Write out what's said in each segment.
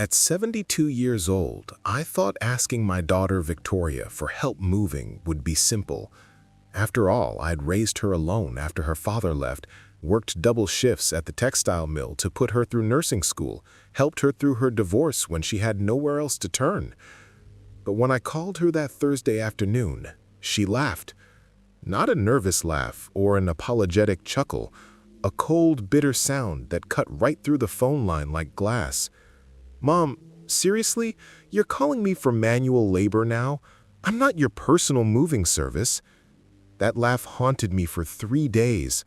At 72 years old, I thought asking my daughter Victoria for help moving would be simple. After all, I'd raised her alone after her father left, worked double shifts at the textile mill to put her through nursing school, helped her through her divorce when she had nowhere else to turn. But when I called her that Thursday afternoon, she laughed. Not a nervous laugh or an apologetic chuckle, a cold, bitter sound that cut right through the phone line like glass. "Mom, seriously? You're calling me for manual labor now? I'm not your personal moving service." That laugh haunted me for 3 days.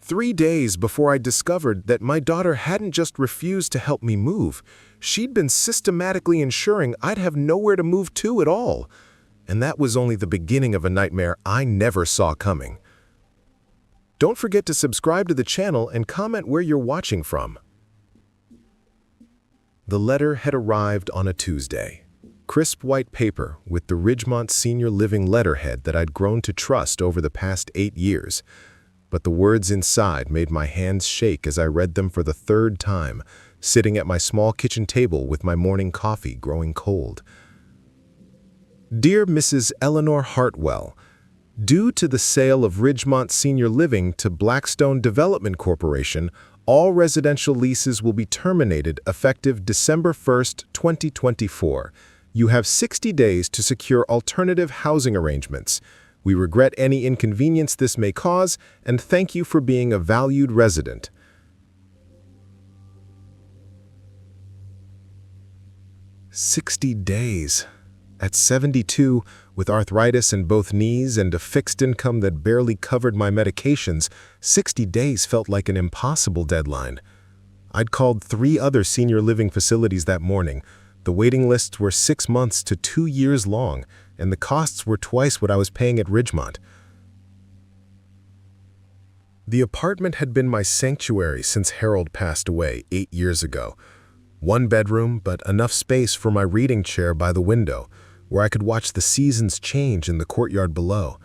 3 days before I discovered that my daughter hadn't just refused to help me move, she'd been systematically ensuring I'd have nowhere to move to at all. And that was only the beginning of a nightmare I never saw coming. Don't forget to subscribe to the channel and comment where you're watching from. The letter had arrived on a Tuesday. Crisp white paper with the Ridgemont Senior Living letterhead that I'd grown to trust over the past 8 years. But the words inside made my hands shake as I read them for the 3rd time, sitting at my small kitchen table with my morning coffee growing cold. Dear Mrs. Eleanor Hartwell, due to the sale of Ridgemont Senior Living to Blackstone Development Corporation, all residential leases will be terminated effective December 1st, 2024. You have 60 days to secure alternative housing arrangements. We regret any inconvenience this may cause and thank you for being a valued resident. "60 days. At 72, with arthritis in both knees and a fixed income that barely covered my medications, 60 days felt like an impossible deadline. I'd called 3 other senior living facilities that morning. The waiting lists were 6 months to 2 years long, and the costs were twice what I was paying at Ridgemont. The apartment had been my sanctuary since Harold passed away 8 years ago. 1 bedroom, but enough space for my reading chair by the window, where I could watch the seasons change in the courtyard below.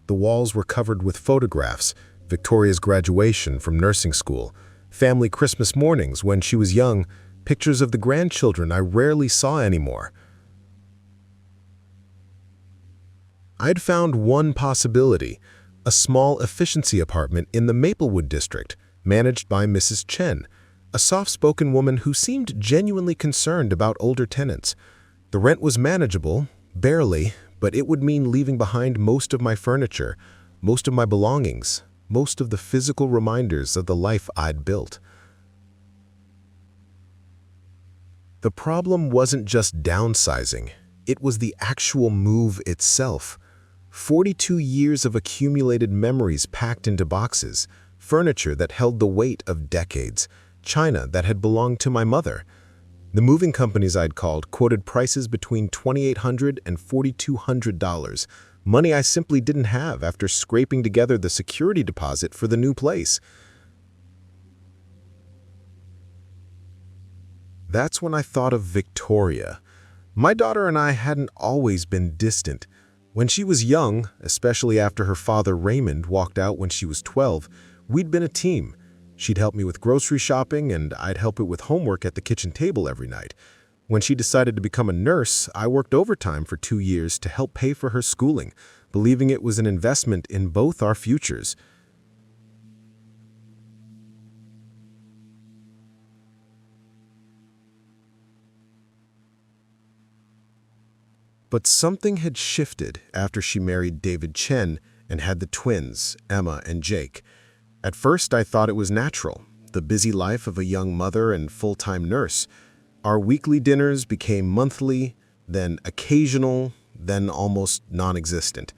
The walls were covered with photographs, Victoria's graduation from nursing school, family Christmas mornings when she was young, pictures of the grandchildren I rarely saw anymore. I'd found one possibility, a small efficiency apartment in the Maplewood district, managed by Mrs. Chen, a soft-spoken woman who seemed genuinely concerned about older tenants. The rent was manageable, barely, but it would mean leaving behind most of my furniture, most of my belongings, most of the physical reminders of the life I'd built. The problem wasn't just downsizing, it was the actual move itself. 42 years of accumulated memories packed into boxes, furniture that held the weight of decades, china that had belonged to my mother. The moving companies I'd called quoted prices between $2,800 and $4,200, money I simply didn't have after scraping together the security deposit for the new place. That's when I thought of Victoria. My daughter and I hadn't always been distant. When she was young, especially after her father Raymond walked out when she was 12, we'd been a team. She'd help me with grocery shopping, and I'd help her with homework at the kitchen table every night. When she decided to become a nurse, I worked overtime for 2 years to help pay for her schooling, believing it was an investment in both our futures. But something had shifted after she married David Chen and had the twins, Emma and Jake. At first, I thought it was natural, the busy life of a young mother and full-time nurse. Our weekly dinners became monthly, then occasional, then almost non-existent.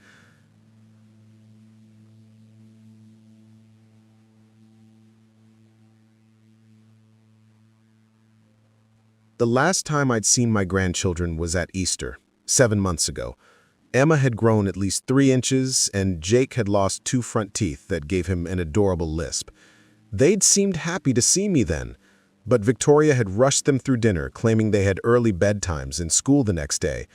The last time I'd seen my grandchildren was at Easter, 7 months ago. Emma had grown at least 3 inches, and Jake had lost 2 front teeth that gave him an adorable lisp. They'd seemed happy to see me then, but Victoria had rushed them through dinner, claiming they had early bedtimes and school the next day.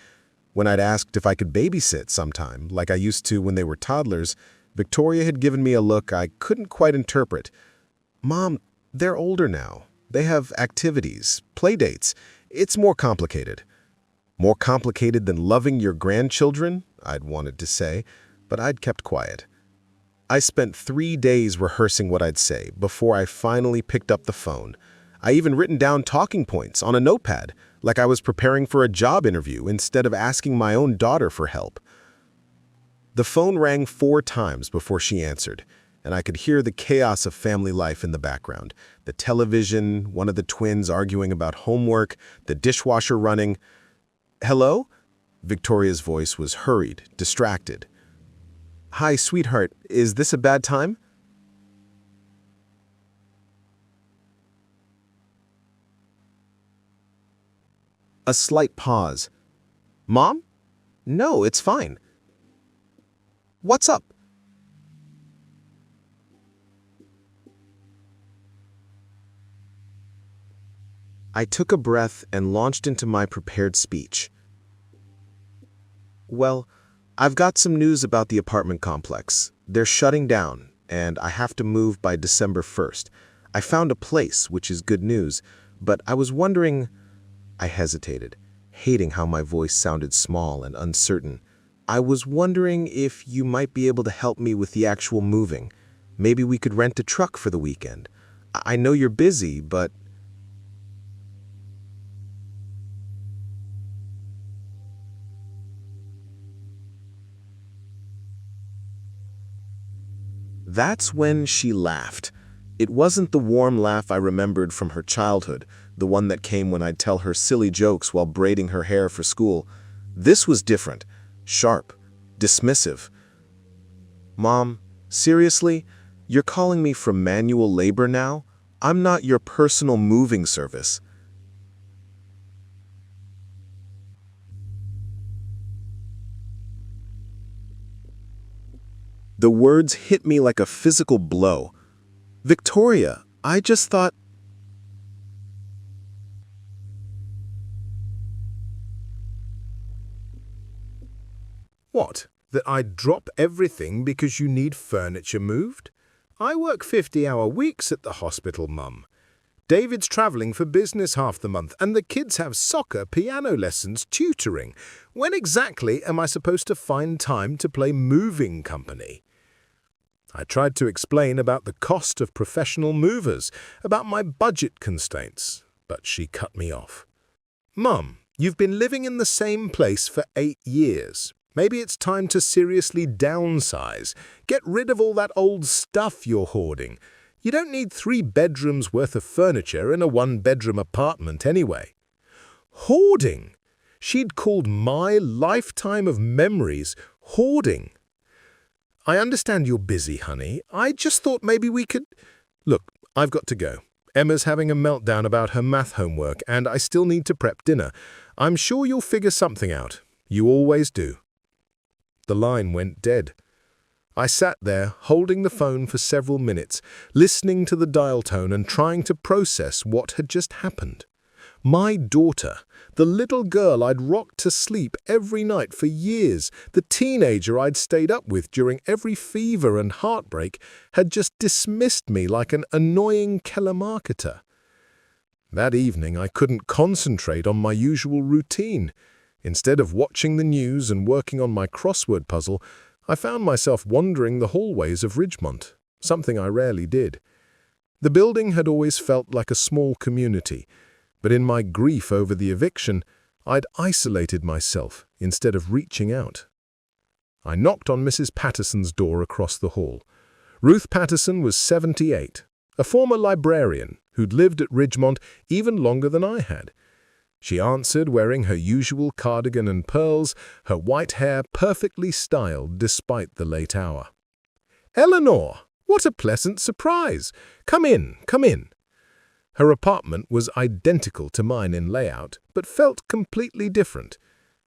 When I'd asked if I could babysit sometime, like I used to when they were toddlers, Victoria had given me a look I couldn't quite interpret. "Mom, they're older now. They have activities, play dates. It's more complicated. More complicated than loving your grandchildren, I'd wanted to say, but I'd kept quiet. I spent 3 days rehearsing what I'd say before I finally picked up the phone. I even written down talking points on a notepad, like I was preparing for a job interview instead of asking my own daughter for help. The phone rang 4 times before she answered, and I could hear the chaos of family life in the background. The television, one of the twins arguing about homework, the dishwasher running. "Hello?" Victoria's voice was hurried, distracted. "Hi, sweetheart. Is this a bad time?" A slight pause. "Mom? No, it's fine. What's up?" I took a breath and launched into my prepared speech. "Well, I've got some news about the apartment complex. They're shutting down, and I have to move by December 1st. I found a place, which is good news, but I was wondering—" I hesitated, hating how my voice sounded small and uncertain. "I was wondering if you might be able to help me with the actual moving. Maybe we could rent a truck for the weekend. I know you're busy, but—" That's when she laughed. It wasn't the warm laugh I remembered from her childhood, the one that came when I'd tell her silly jokes while braiding her hair for school. This was different, sharp, dismissive. "Mom, seriously? You're calling me from manual labor now? I'm not your personal moving service." The words hit me like a physical blow. "Victoria, I just thought—" What? That I'd drop everything because you need furniture moved? I work 50-hour weeks at the hospital, Mum. David's travelling for business half the month, and the kids have soccer, piano lessons, tutoring. When exactly am I supposed to find time to play moving company? I tried to explain about the cost of professional movers, about my budget constraints, but she cut me off. "Mum, you've been living in the same place for 8 years. Maybe it's time to seriously downsize. Get rid of all that old stuff you're hoarding. You don't need 3 bedrooms worth of furniture in a 1-bedroom apartment anyway." Hoarding! She'd called my lifetime of memories hoarding. "I understand you're busy, honey. I just thought maybe we could—" "Look, I've got to go. Emma's having a meltdown about her math homework, and I still need to prep dinner. I'm sure you'll figure something out. You always do." The line went dead. I sat there, holding the phone for several minutes, listening to the dial tone and trying to process what had just happened. My daughter, the little girl I'd rocked to sleep every night for years, the teenager I'd stayed up with during every fever and heartbreak, had just dismissed me like an annoying telemarketer. That evening I couldn't concentrate on my usual routine. Instead of watching the news and working on my crossword puzzle, I found myself wandering the hallways of Ridgemont, something I rarely did. The building had always felt like a small community, but in my grief over the eviction, I'd isolated myself instead of reaching out. I knocked on Mrs. Patterson's door across the hall. Ruth Patterson was 78, a former librarian who'd lived at Ridgemont even longer than I had. She answered wearing her usual cardigan and pearls, her white hair perfectly styled despite the late hour. "Eleanor, what a pleasant surprise! Come in, come in." Her apartment was identical to mine in layout, but felt completely different.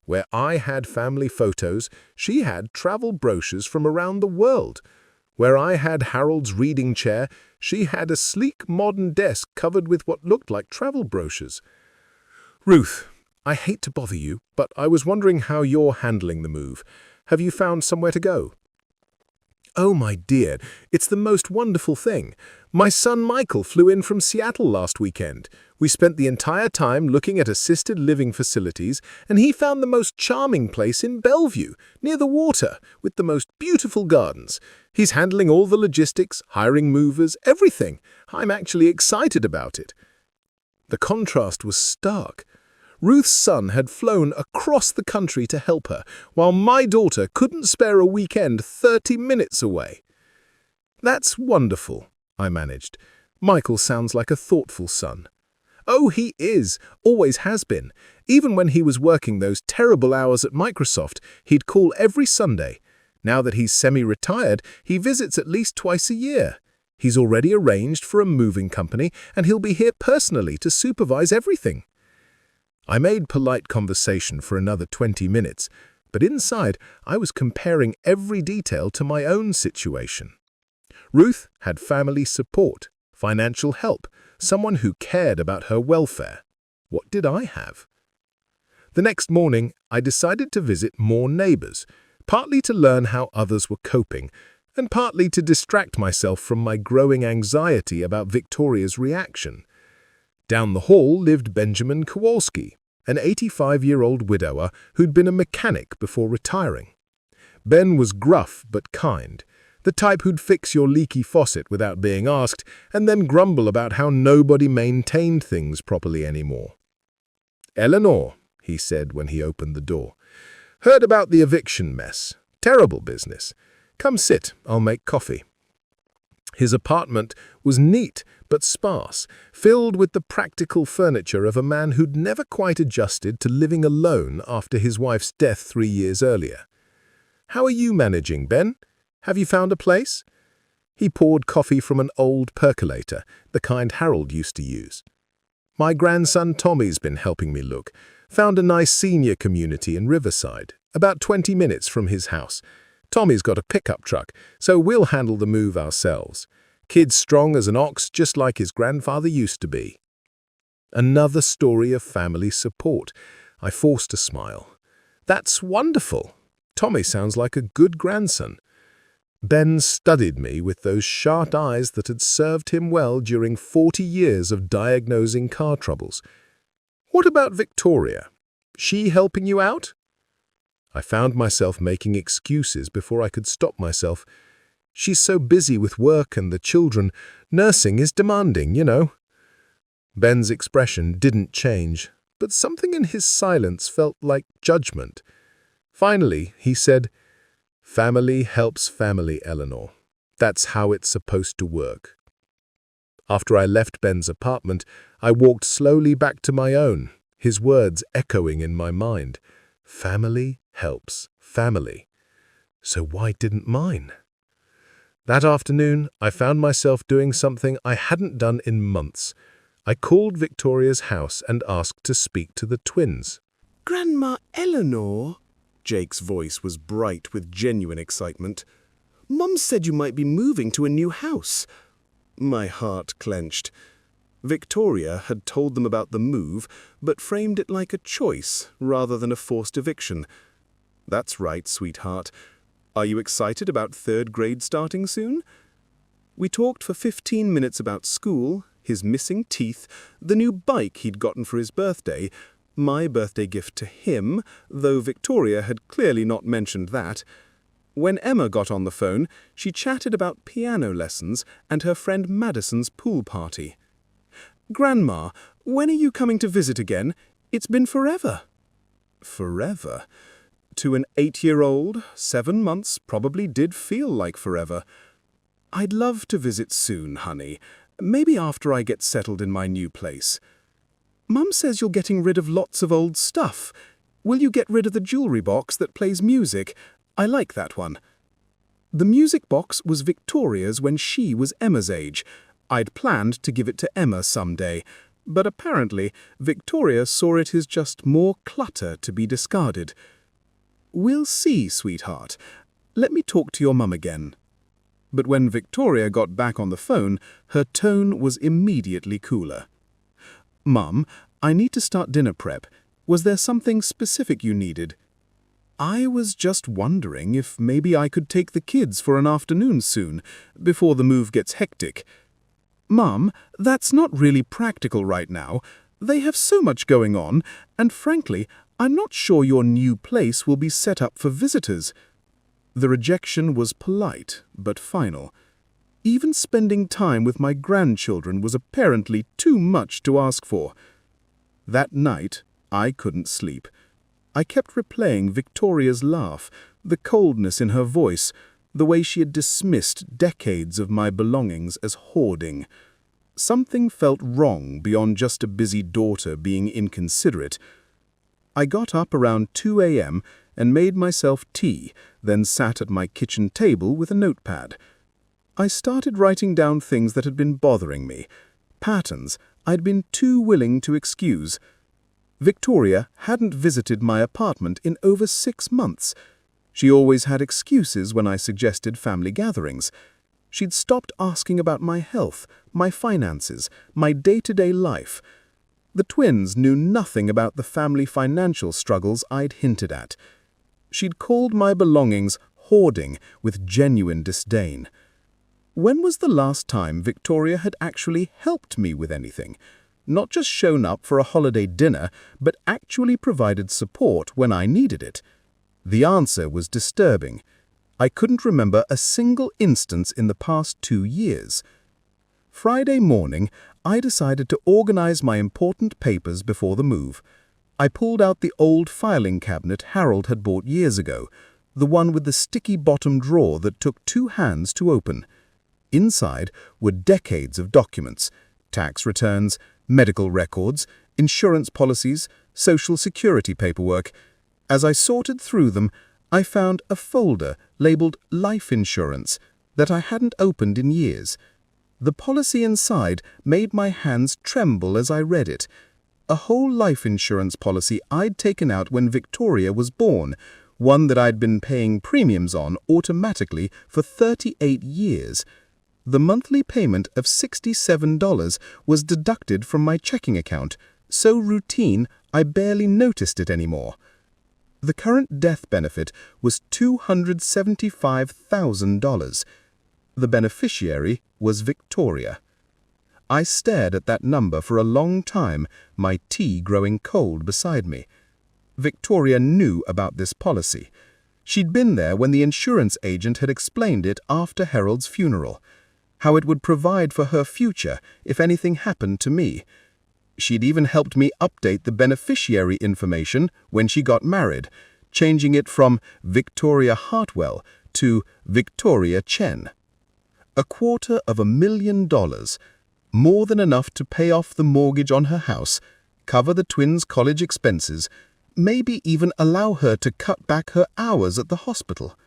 Where I had family photos, she had travel brochures from around the world. Where I had Harold's reading chair, she had a sleek modern desk covered with what looked like travel brochures. "Ruth, I hate to bother you, but I was wondering how you're handling the move. Have you found somewhere to go?" Oh, my dear, it's the most wonderful thing. My son Michael flew in from Seattle last weekend. We spent the entire time looking at assisted living facilities, and he found the most charming place in Bellevue, near the water, with the most beautiful gardens. He's handling all the logistics, hiring movers, everything. I'm actually excited about it. The contrast was stark. Ruth's son had flown across the country to help her, while my daughter couldn't spare a weekend 30 minutes away. That's wonderful, I managed. Michael sounds like a thoughtful son. Oh, he is, always has been. Even when he was working those terrible hours at Microsoft, he'd call every Sunday. Now that he's semi-retired, he visits at least twice a year. He's already arranged for a moving company, and he'll be here personally to supervise everything. I made polite conversation for another 20 minutes, but inside I was comparing every detail to my own situation. Ruth had family support, financial help, someone who cared about her welfare. What did I have? The next morning, I decided to visit more neighbors, partly to learn how others were coping, and partly to distract myself from my growing anxiety about Victoria's reaction. Down the hall lived Benjamin Kowalski, an 85-year-old widower who'd been a mechanic before retiring. Ben was gruff but kind, the type who'd fix your leaky faucet without being asked and then grumble about how nobody maintained things properly anymore. "Eleanor," he said when he opened the door, "heard about the eviction mess. Terrible business. Come sit, I'll make coffee." His apartment was neat but sparse, filled with the practical furniture of a man who'd never quite adjusted to living alone after his wife's death 3 years earlier. "How are you managing, Ben? Have you found a place?" He poured coffee from an old percolator, the kind Harold used to use. "My grandson Tommy's been helping me look. Found a nice senior community in Riverside, about 20 minutes from his house. Tommy's got a pickup truck, so we'll handle the move ourselves. Kid's strong as an ox, just like his grandfather used to be." Another story of family support. I forced a smile. "That's wonderful. Tommy sounds like a good grandson." Ben studied me with those sharp eyes that had served him well during 40 years of diagnosing car troubles. "What about Victoria? She helping you out?" I found myself making excuses before I could stop myself. "She's so busy with work and the children. Nursing is demanding, you know." Ben's expression didn't change, but something in his silence felt like judgment. Finally, he said, "Family helps family, Eleanor. That's how it's supposed to work." After I left Ben's apartment, I walked slowly back to my own, his words echoing in my mind. Family helps family. So why didn't mine? That afternoon, I found myself doing something I hadn't done in months. I called Victoria's house and asked to speak to the twins. "Grandma Eleanor?" Jake's voice was bright with genuine excitement. "Mum said you might be moving to a new house." My heart clenched. Victoria had told them about the move, but framed it like a choice rather than a forced eviction. "That's right, sweetheart. Are you excited about 3rd grade starting soon?" We talked for 15 minutes about school, his missing teeth, the new bike he'd gotten for his birthday, my birthday gift to him, though Victoria had clearly not mentioned that. When Emma got on the phone, she chatted about piano lessons and her friend Madison's pool party. "Grandma, when are you coming to visit again? It's been forever." Forever? To an 8-year-old, 7 months probably did feel like forever. "I'd love to visit soon, honey. Maybe after I get settled in my new place." "Mum says you're getting rid of lots of old stuff. Will you get rid of the jewelry box that plays music? I like that one." The music box was Victoria's when she was Emma's age. I'd planned to give it to Emma someday, but apparently Victoria saw it as just more clutter to be discarded. "We'll see, sweetheart. Let me talk to your mum again." But when Victoria got back on the phone, her tone was immediately cooler. "Mum, I need to start dinner prep. Was there something specific you needed?" I was just wondering if maybe I could take the kids for an afternoon soon, before the move gets hectic. Mum, that's not really practical right now. They have so much going on, and frankly, I'm not sure your new place will be set up for visitors. The rejection was polite, but final. Even spending time with my grandchildren was apparently too much to ask for. That night, I couldn't sleep. I kept replaying Victoria's laugh, the coldness in her voice, the way she had dismissed decades of my belongings as hoarding. Something felt wrong beyond just a busy daughter being inconsiderate. I got up around 2 a.m. and made myself tea, then sat at my kitchen table with a notepad. I started writing down things that had been bothering me, patterns I'd been too willing to excuse. Victoria hadn't visited my apartment in over 6 months. She always had excuses when I suggested family gatherings. She'd stopped asking about my health, my finances, my day-to-day life. The twins knew nothing about the family financial struggles I'd hinted at. She'd called my belongings hoarding with genuine disdain. When was the last time Victoria had actually helped me with anything? Not just shown up for a holiday dinner, but actually provided support when I needed it. The answer was disturbing. I couldn't remember a single instance in the past 2 years. Friday morning, I decided to organize my important papers before the move. I pulled out the old filing cabinet Harold had bought years ago, the one with the sticky bottom drawer that took 2 hands to open. Inside were decades of documents, tax returns, medical records, insurance policies, social security paperwork. As I sorted through them, I found a folder labeled Life Insurance that I hadn't opened in years. The policy inside made my hands tremble as I read it. A whole life insurance policy I'd taken out when Victoria was born, one that I'd been paying premiums on automatically for 38 years. The monthly payment of $67 was deducted from my checking account, so routine I barely noticed it anymore. The current death benefit was $275,000. The beneficiary was Victoria. I stared at that number for a long time, my tea growing cold beside me. Victoria knew about this policy. She'd been there when the insurance agent had explained it after Harold's funeral, how it would provide for her future if anything happened to me. She'd even helped me update the beneficiary information when she got married, changing it from Victoria Hartwell to Victoria Chen. $250,000, more than enough to pay off the mortgage on her house, cover the twins' college expenses, maybe even allow her to cut back her hours at the hospital.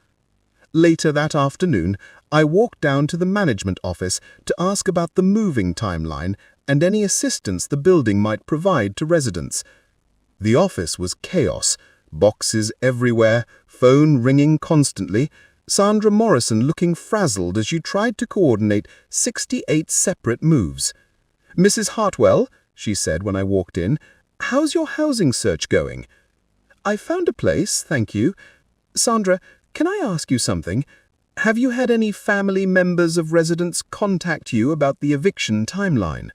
Later that afternoon, I walked down to the management office to ask about the moving timeline and any assistance the building might provide to residents. The office was chaos, boxes everywhere, phone ringing constantly, Sandra Morrison looking frazzled as she tried to coordinate 68 separate moves. "Mrs. Hartwell," she said when I walked in, "how's your housing search going?" "I found a place, thank you. Sandra, can I ask you something? Have you had any family members of residents contact you about the eviction timeline?"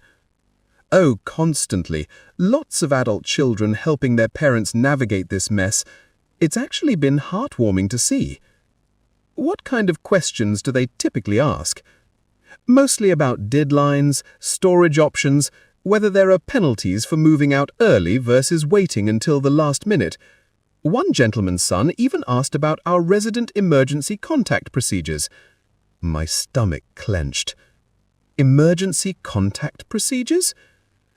"Oh, constantly. Lots of adult children helping their parents navigate this mess. It's actually been heartwarming to see." "What kind of questions do they typically ask?" "Mostly about deadlines, storage options, whether there are penalties for moving out early versus waiting until the last minute. One gentleman's son even asked about our resident emergency contact procedures." My stomach clenched. "Emergency contact procedures?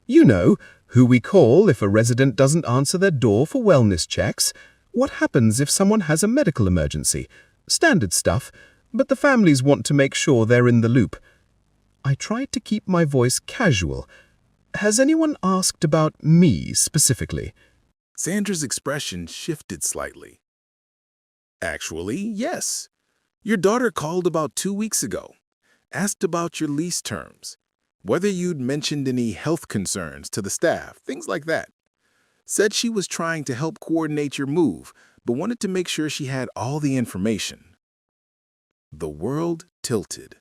You know, who we call if a resident doesn't answer their door for wellness checks. What happens if someone has a medical emergency? Standard stuff, but the families want to make sure they're in the loop." I tried to keep my voice casual. "Has anyone asked about me specifically?" Sandra's expression shifted slightly. "Actually, yes. Your daughter called about 2 weeks ago. Asked about your lease terms, whether you'd mentioned any health concerns to the staff, things like that. Said she was trying to help coordinate your move, but wanted to make sure she had all the information. The world tilted.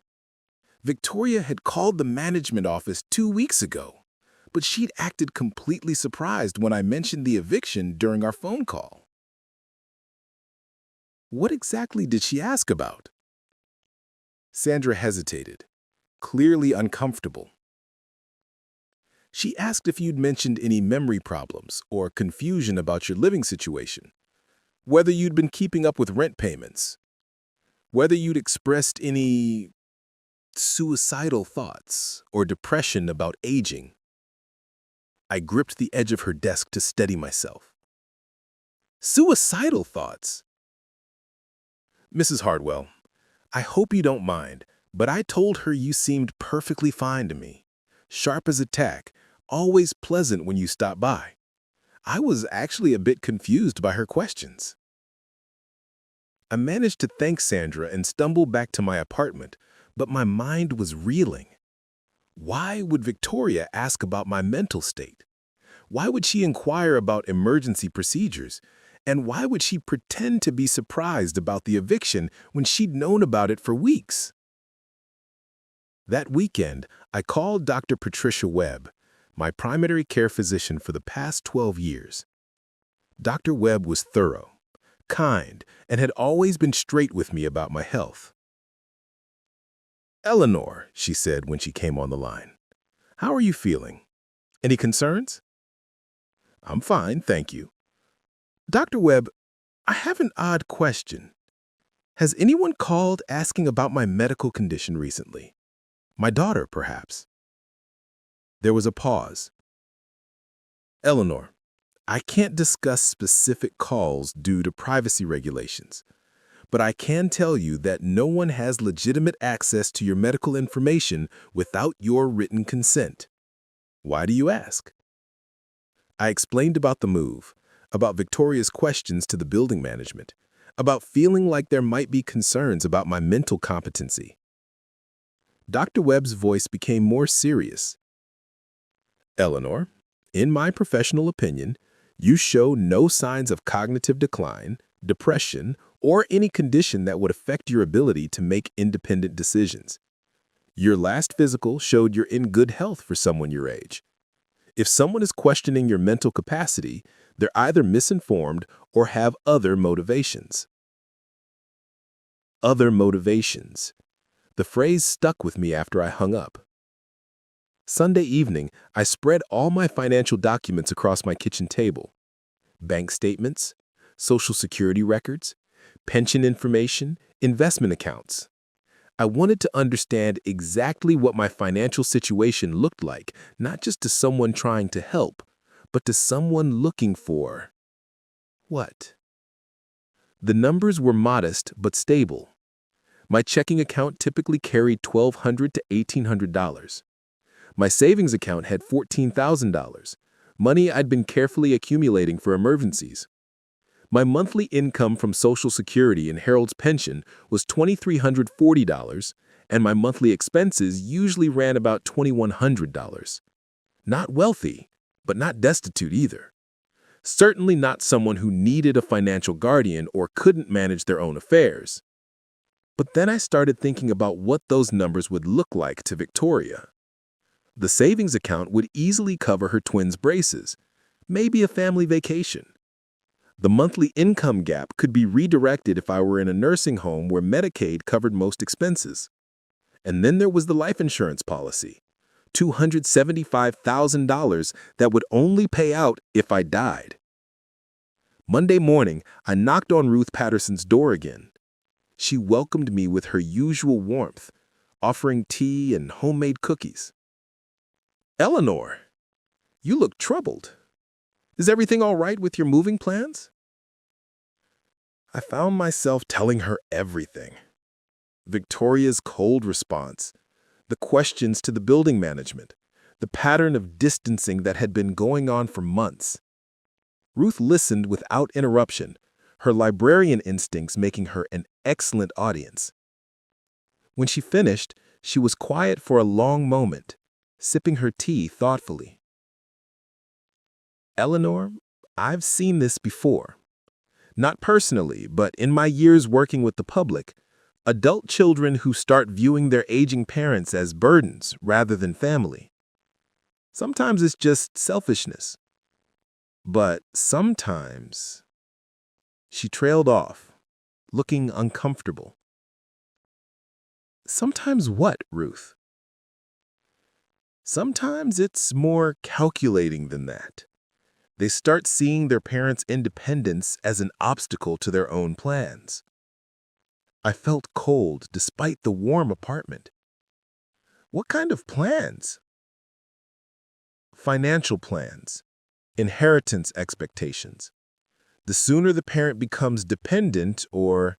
Victoria had called the management office 2 weeks ago, but she'd acted completely surprised when I mentioned the eviction during our phone call. What exactly did she ask about? Sandra hesitated, clearly uncomfortable. She asked if you'd mentioned any memory problems or confusion about your living situation, whether you'd been keeping up with rent payments, whether you'd expressed any suicidal thoughts or depression about aging. I gripped the edge of her desk to steady myself. Suicidal thoughts? Mrs. Hardwell, I hope you don't mind, but I told her you seemed perfectly fine to me. Sharp as a tack, always pleasant when you stopped by. I was actually a bit confused by her questions. I managed to thank Sandra and stumble back to my apartment, but my mind was reeling. Why would Victoria ask about my mental state? Why would she inquire about emergency procedures? And why would she pretend to be surprised about the eviction when she'd known about it for weeks? That weekend, I called Dr. Patricia Webb, my primary care physician for the past 12 years. Dr. Webb was thorough, kind, and had always been straight with me about my health. Eleanor, she said when she came on the line, how are you feeling? Any concerns? I'm fine, thank you. Dr. Webb, I have an odd question. Has anyone called asking about my medical condition recently? My daughter, perhaps? There was a pause. Eleanor, I can't discuss specific calls due to privacy regulations, but I can tell you that no one has legitimate access to your medical information without your written consent. Why do you ask? I explained about the move, about Victoria's questions to the building management, about feeling like there might be concerns about my mental competency. Dr. Webb's voice became more serious. Eleanor, in my professional opinion, you show no signs of cognitive decline, depression, or any condition that would affect your ability to make independent decisions. Your last physical showed you're in good health for someone your age. If someone is questioning your mental capacity, they're either misinformed or have other motivations. Other motivations. The phrase stuck with me after I hung up. Sunday evening, I spread all my financial documents across my kitchen table. Bank statements, Social Security records, pension information, investment accounts. I wanted to understand exactly what my financial situation looked like, not just to someone trying to help, but to someone looking for what? The numbers were modest but stable. My checking account typically carried $1,200 to $1,800. My savings account had $14,000, money I'd been carefully accumulating for emergencies. My monthly income from Social Security and Harold's pension was $2,340, and my monthly expenses usually ran about $2,100. Not wealthy, but not destitute either. Certainly not someone who needed a financial guardian or couldn't manage their own affairs. But then I started thinking about what those numbers would look like to Victoria. The savings account would easily cover her twins' braces, maybe a family vacation. The monthly income gap could be redirected if I were in a nursing home where Medicaid covered most expenses. And then there was the life insurance policy, $275,000 that would only pay out if I died. Monday morning, I knocked on Ruth Patterson's door again. She welcomed me with her usual warmth, offering tea and homemade cookies. Eleanor, you look troubled. Is everything all right with your moving plans? I found myself telling her everything. Victoria's cold response, the questions to the building management, the pattern of distancing that had been going on for months. Ruth listened without interruption, her librarian instincts making her an excellent audience. When she finished, she was quiet for a long moment, sipping her tea thoughtfully. Eleanor, I've seen this before. Not personally, but in my years working with the public, adult children who start viewing their aging parents as burdens rather than family. Sometimes it's just selfishness. But sometimes she trailed off, looking uncomfortable. Sometimes what, Ruth? Sometimes it's more calculating than that. They start seeing their parents' independence as an obstacle to their own plans. I felt cold despite the warm apartment. What kind of plans? Financial plans, inheritance expectations. The sooner the parent becomes dependent the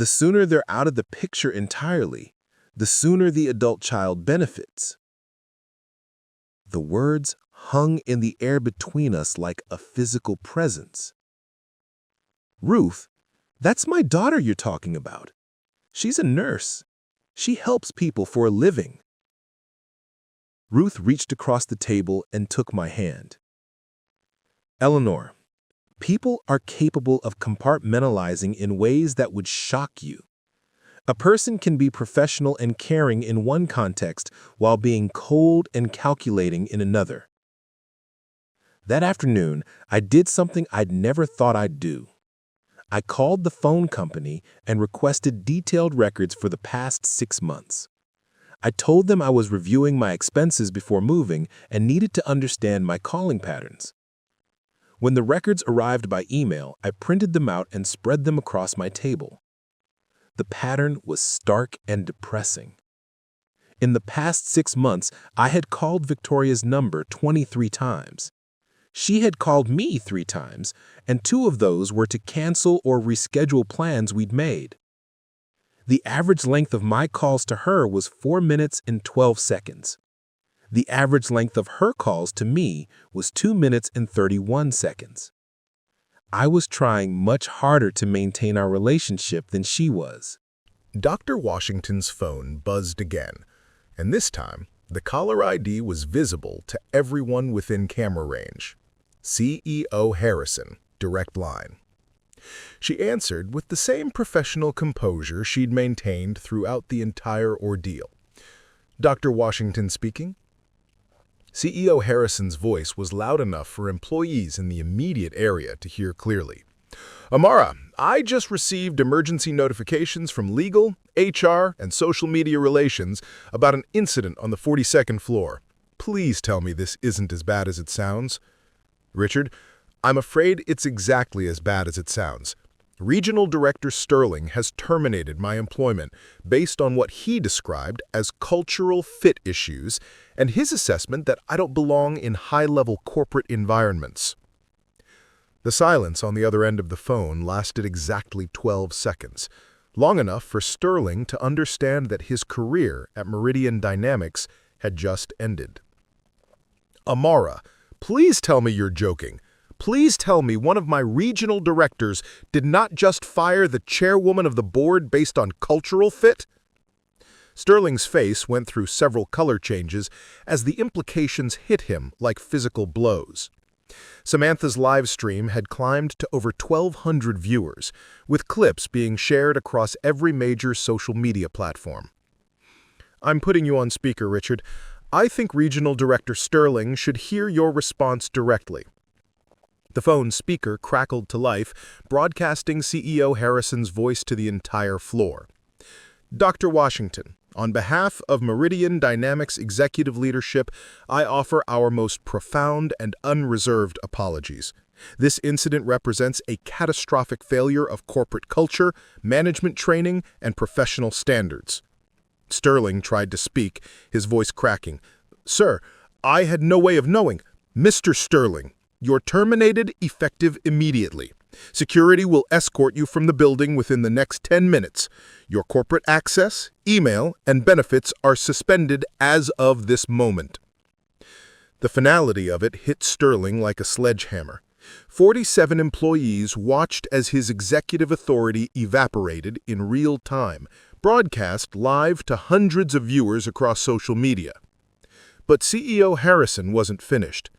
sooner they're out of the picture entirely, the sooner the adult child benefits. The words hung in the air between us like a physical presence. Ruth, that's my daughter you're talking about. She's a nurse. She helps people for a living. Ruth reached across the table and took my hand. Eleanor, people are capable of compartmentalizing in ways that would shock you. A person can be professional and caring in one context while being cold and calculating in another. That afternoon, I did something I'd never thought I'd do. I called the phone company and requested detailed records for the past 6 months. I told them I was reviewing my expenses before moving and needed to understand my calling patterns. When the records arrived by email, I printed them out and spread them across my table. The pattern was stark and depressing. In the past 6 months, I had called Victoria's number 23 times. She had called me 3 times, and 2 of those were to cancel or reschedule plans we'd made. The average length of my calls to her was 4 minutes and 12 seconds. The average length of her calls to me was 2 minutes and 31 seconds. I was trying much harder to maintain our relationship than she was. Dr. Washington's phone buzzed again, and this time, the caller ID was visible to everyone within camera range. CEO Harrison, direct line. She answered with the same professional composure she'd maintained throughout the entire ordeal. Dr. Washington speaking. CEO Harrison's voice was loud enough for employees in the immediate area to hear clearly. Amara, I just received emergency notifications from legal, HR, and social media relations about an incident on the 42nd floor. Please tell me this isn't as bad as it sounds. Richard, I'm afraid it's exactly as bad as it sounds. Regional Director Sterling has terminated my employment based on what he described as cultural fit issues and his assessment that I don't belong in high-level corporate environments. The silence on the other end of the phone lasted exactly 12 seconds, long enough for Sterling to understand that his career at Meridian Dynamics had just ended. Amara, please tell me you're joking. Please tell me one of my regional directors did not just fire the chairwoman of the board based on cultural fit? Sterling's face went through several color changes as the implications hit him like physical blows. Samantha's live stream had climbed to over 1,200 viewers, with clips being shared across every major social media platform. I'm putting you on speaker, Richard. I think Regional Director Sterling should hear your response directly. The phone speaker crackled to life, broadcasting CEO Harrison's voice to the entire floor. Dr. Washington, on behalf of Meridian Dynamics executive leadership, I offer our most profound and unreserved apologies. This incident represents a catastrophic failure of corporate culture, management training, and professional standards. Sterling tried to speak, his voice cracking. Sir, I had no way of knowing. Mr. Sterling, you're terminated effective immediately. Security will escort you from the building within the next 10 minutes. Your corporate access, email, and benefits are suspended as of this moment. The finality of it hit Sterling like a sledgehammer. 47 employees watched as his executive authority evaporated in real time, broadcast live to hundreds of viewers across social media. But CEO Harrison wasn't finished.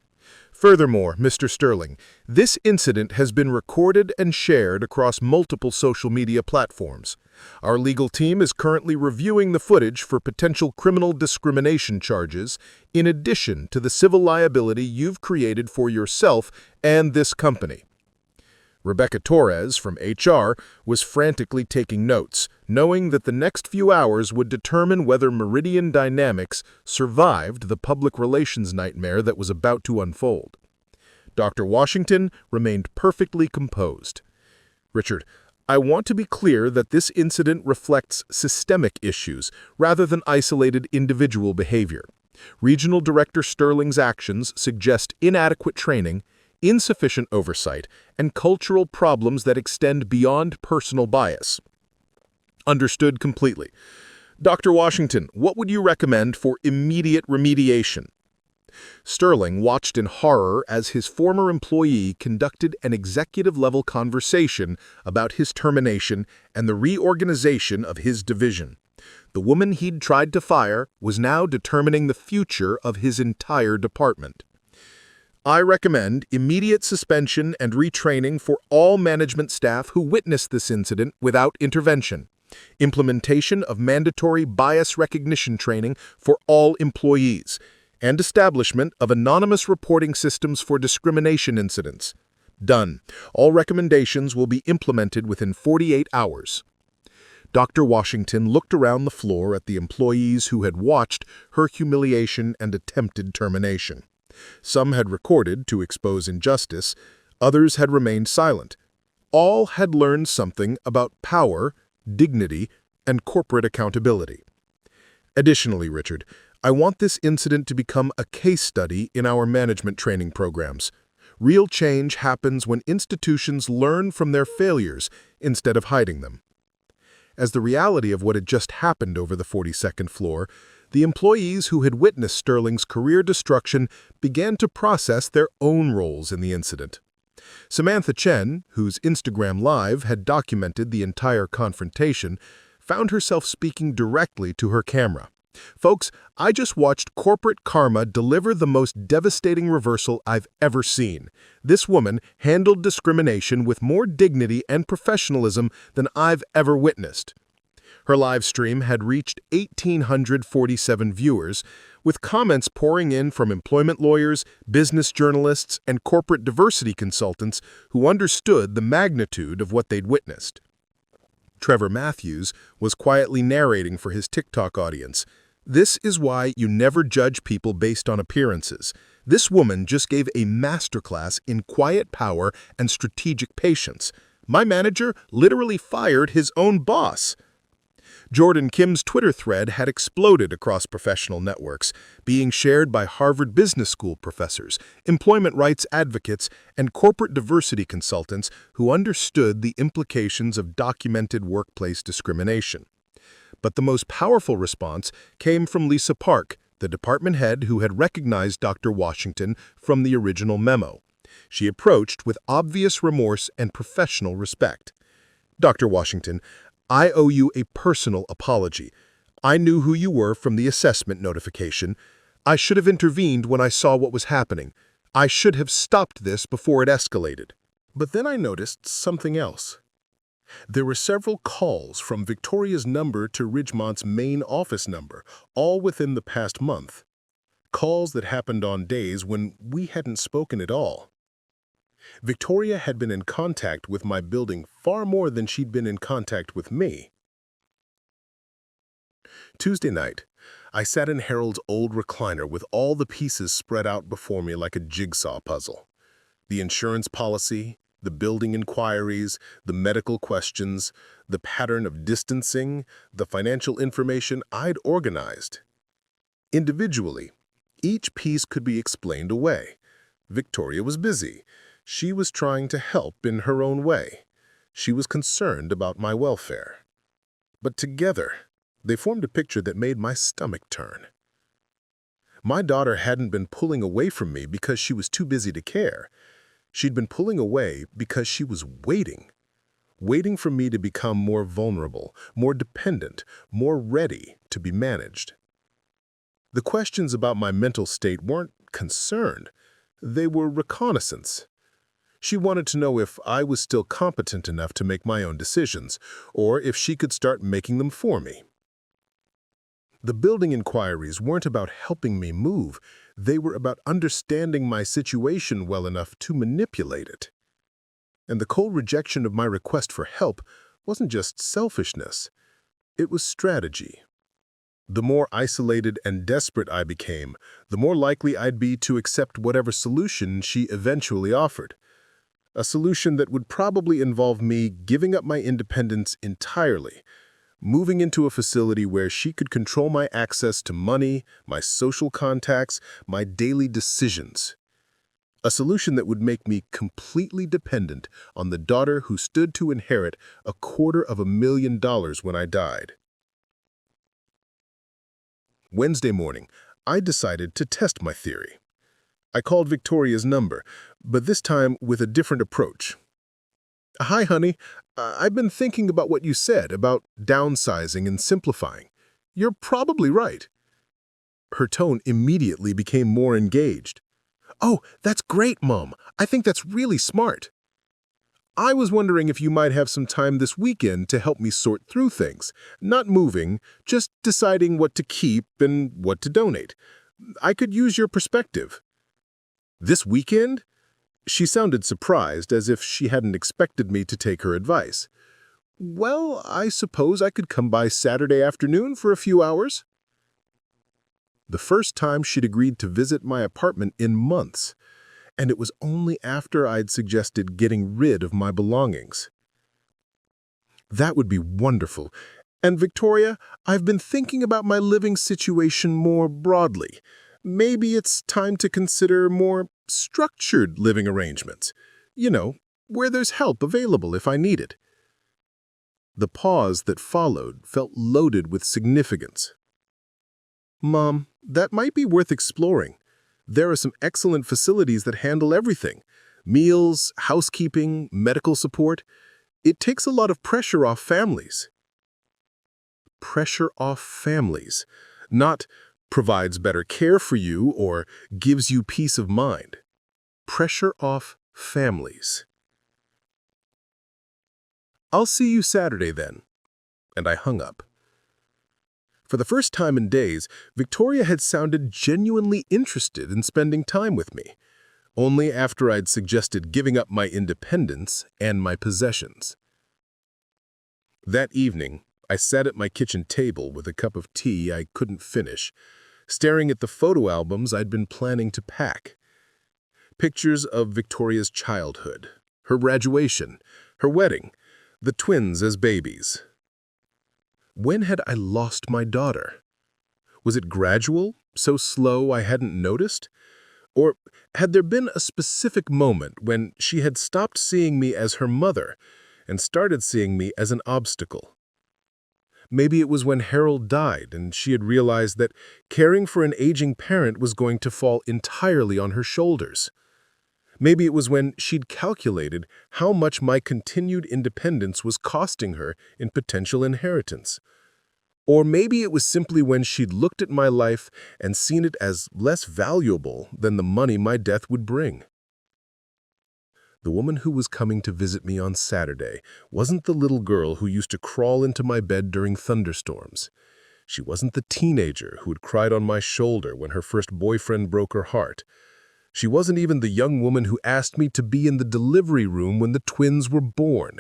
Furthermore, Mr. Sterling, this incident has been recorded and shared across multiple social media platforms. Our legal team is currently reviewing the footage for potential criminal discrimination charges, in addition to the civil liability you've created for yourself and this company. Rebecca Torres from HR was frantically taking notes, knowing that the next few hours would determine whether Meridian Dynamics survived the public relations nightmare that was about to unfold. Dr. Washington remained perfectly composed. Richard, I want to be clear that this incident reflects systemic issues rather than isolated individual behavior. Regional Director Sterling's actions suggest inadequate training, insufficient oversight, and cultural problems that extend beyond personal bias. Understood completely. Dr. Washington, what would you recommend for immediate remediation? Sterling watched in horror as his former employee conducted an executive-level conversation about his termination and the reorganization of his division. The woman he'd tried to fire was now determining the future of his entire department. I recommend immediate suspension and retraining for all management staff who witnessed this incident without intervention. Implementation of mandatory bias recognition training for all employees, and establishment of anonymous reporting systems for discrimination incidents. Done. All recommendations will be implemented within 48 hours. Dr. Washington looked around the floor at the employees who had watched her humiliation and attempted termination. Some had recorded to expose injustice, others had remained silent. All had learned something about power, dignity, and corporate accountability. Additionally, Richard, I want this incident to become a case study in our management training programs. Real change happens when institutions learn from their failures instead of hiding them. As the reality of what had just happened over the 42nd floor, the employees who had witnessed Sterling's career destruction began to process their own roles in the incident. Samantha Chen, whose Instagram Live had documented the entire confrontation, found herself speaking directly to her camera. Folks, I just watched corporate karma deliver the most devastating reversal I've ever seen. This woman handled discrimination with more dignity and professionalism than I've ever witnessed. Her live stream had reached 1,847 viewers, with comments pouring in from employment lawyers, business journalists, and corporate diversity consultants who understood the magnitude of what they'd witnessed. Trevor Matthews was quietly narrating for his TikTok audience. This is why you never judge people based on appearances. This woman just gave a masterclass in quiet power and strategic patience. My manager literally fired his own boss. Jordan Kim's Twitter thread had exploded across professional networks, being shared by Harvard Business School professors, employment rights advocates, and corporate diversity consultants who understood the implications of documented workplace discrimination. But the most powerful response came from Lisa Park, the department head who had recognized Dr. Washington from the original memo. She approached with obvious remorse and professional respect. Dr. Washington, I owe you a personal apology. I knew who you were from the assessment notification. I should have intervened when I saw what was happening. I should have stopped this before it escalated. But then I noticed something else. There were several calls from Victoria's number to Ridgemont's main office number, all within the past month. Calls that happened on days when we hadn't spoken at all. Victoria had been in contact with my building far more than she'd been in contact with me. Tuesday night, I sat in Harold's old recliner with all the pieces spread out before me like a jigsaw puzzle. The insurance policy, the building inquiries, the medical questions, the pattern of distancing, the financial information I'd organized. Individually, each piece could be explained away. Victoria was busy. She was trying to help in her own way. She was concerned about my welfare. But together, they formed a picture that made my stomach turn. My daughter hadn't been pulling away from me because she was too busy to care. She'd been pulling away because she was waiting for me to become more vulnerable, more dependent, more ready to be managed. The questions about my mental state weren't concerned. They were reconnaissance. She wanted to know if I was still competent enough to make my own decisions, or if she could start making them for me. The building inquiries weren't about helping me move. They were about understanding my situation well enough to manipulate it. And the cold rejection of my request for help wasn't just selfishness. It was strategy. The more isolated and desperate I became, the more likely I'd be to accept whatever solution she eventually offered. A solution that would probably involve me giving up my independence entirely, moving into a facility where she could control my access to money, my social contacts, my daily decisions. A solution that would make me completely dependent on the daughter who stood to inherit $250,000 when I died. Wednesday morning, I decided to test my theory. I called Victoria's number, but this time with a different approach. "Hi, honey. I've been thinking about what you said about downsizing and simplifying. You're probably right." Her tone immediately became more engaged. "Oh, that's great, Mom. I think that's really smart. I was wondering if you might have some time this weekend to help me sort through things. Not moving, just deciding what to keep and what to donate. I could use your perspective." "This weekend?" She sounded surprised, as if she hadn't expected me to take her advice. "Well, I suppose I could come by Saturday afternoon for a few hours." The first time she'd agreed to visit my apartment in months, and it was only after I'd suggested getting rid of my belongings. "That would be wonderful. And Victoria, I've been thinking about my living situation more broadly. Maybe it's time to consider more structured living arrangements. Where there's help available if I need it." The pause that followed felt loaded with significance. "Mom, that might be worth exploring. There are some excellent facilities that handle everything: meals, housekeeping, medical support. It takes a lot of pressure off families." Pressure off families, not provides better care for you or gives you peace of mind. Pressure off families. "I'll see you Saturday then." And I hung up. For the first time in days, Victoria had sounded genuinely interested in spending time with me, only after I'd suggested giving up my independence and my possessions. That evening, I sat at my kitchen table with a cup of tea I couldn't finish, staring at the photo albums I'd been planning to pack. Pictures of Victoria's childhood, her graduation, her wedding, the twins as babies. When had I lost my daughter? Was it gradual, so slow I hadn't noticed? Or had there been a specific moment when she had stopped seeing me as her mother and started seeing me as an obstacle? Maybe it was when Harold died and she had realized that caring for an aging parent was going to fall entirely on her shoulders. Maybe it was when she'd calculated how much my continued independence was costing her in potential inheritance. Or maybe it was simply when she'd looked at my life and seen it as less valuable than the money my death would bring. The woman who was coming to visit me on Saturday wasn't the little girl who used to crawl into my bed during thunderstorms. She wasn't the teenager who had cried on my shoulder when her first boyfriend broke her heart. She wasn't even the young woman who asked me to be in the delivery room when the twins were born.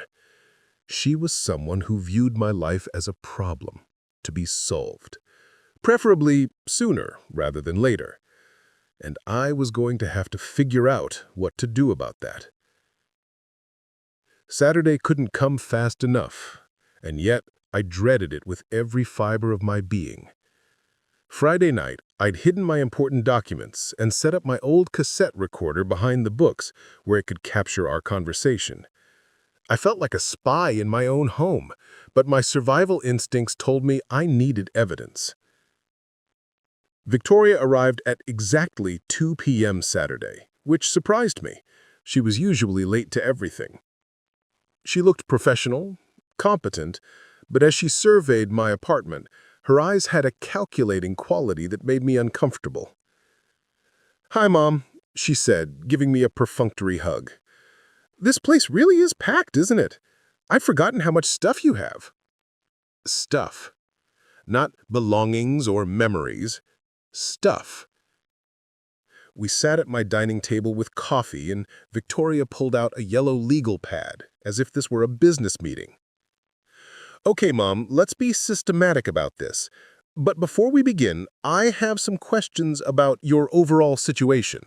She was someone who viewed my life as a problem to be solved, preferably sooner rather than later. And I was going to have to figure out what to do about that. Saturday couldn't come fast enough, and yet I dreaded it with every fiber of my being. Friday night, I'd hidden my important documents and set up my old cassette recorder behind the books where it could capture our conversation. I felt like a spy in my own home, but my survival instincts told me I needed evidence. Victoria arrived at exactly 2 p.m. Saturday, which surprised me. She was usually late to everything. She looked professional, competent, but as she surveyed my apartment, her eyes had a calculating quality that made me uncomfortable. "Hi, Mom. she said, giving me a perfunctory hug. "This place really is packed, isn't it? I've forgotten how much stuff you have." Stuff. Not belongings or memories. Stuff. We sat at my dining table with coffee, and Victoria pulled out a yellow legal pad, as if this were a business meeting. "Okay, Mom, let's be systematic about this. But before we begin, I have some questions about your overall situation."